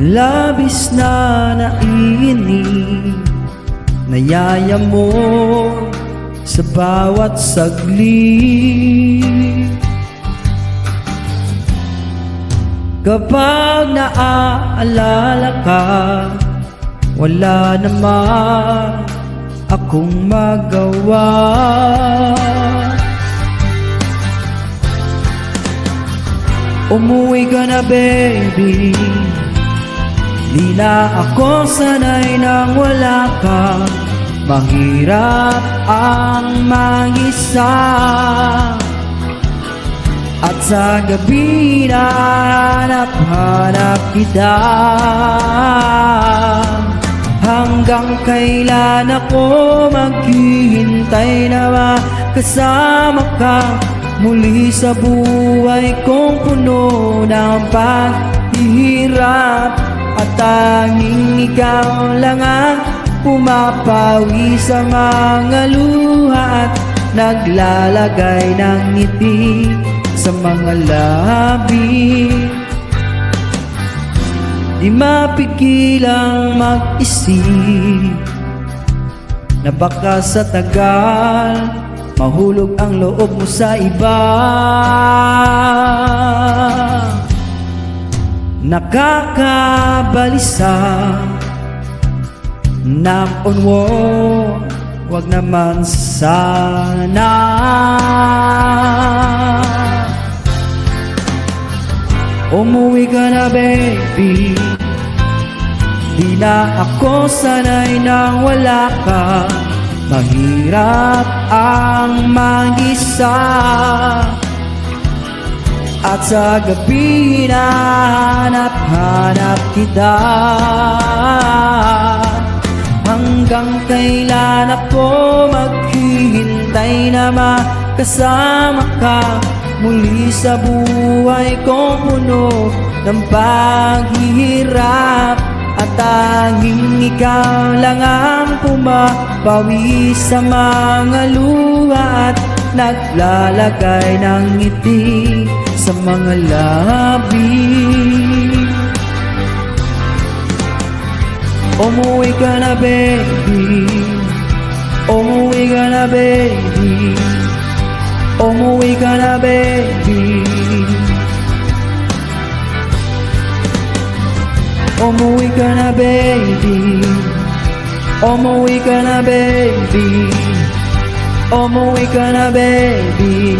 Labis na naiinig, nayaya mo sa bawat saglit. Kapag naaalala ka, wala naman akong magawa. Umuwi ka na baby, di na ako sanay nang wala ka. Mahirap ang mag-isa, at sa gabi na hanap-hanap kita. Hanggang kailan ako maghihintay na makasama ka muli sa buhay kong puno ng paghihirap. At tanging ikaw lang ang pumapawi sa mga luha at naglalagay ng ngiti sa mga labi. Di mapigilang mag-isip na baka sa tagal mahulog ang loob mo sa iba. Nakakabalisa, napon mo, wag naman sana. Umuwi ka na baby, di na ako sanay nang wala ka. Mahirap ang mag-isa, at sa gabi na hanap-hanap kita. Hanggang kailan ako maghihintay na makasama ka muli sa buhay kong puno ng paghihirap. At tanging ikaw lang ang pumapawi sa mga luha at naglalagay ng ngiti sa mga labi. Umuwi ka na baby, umuwi ka na baby, umuwi ka na baby, umuwi ka na baby, umuwi ka na baby, umuwi ka na baby.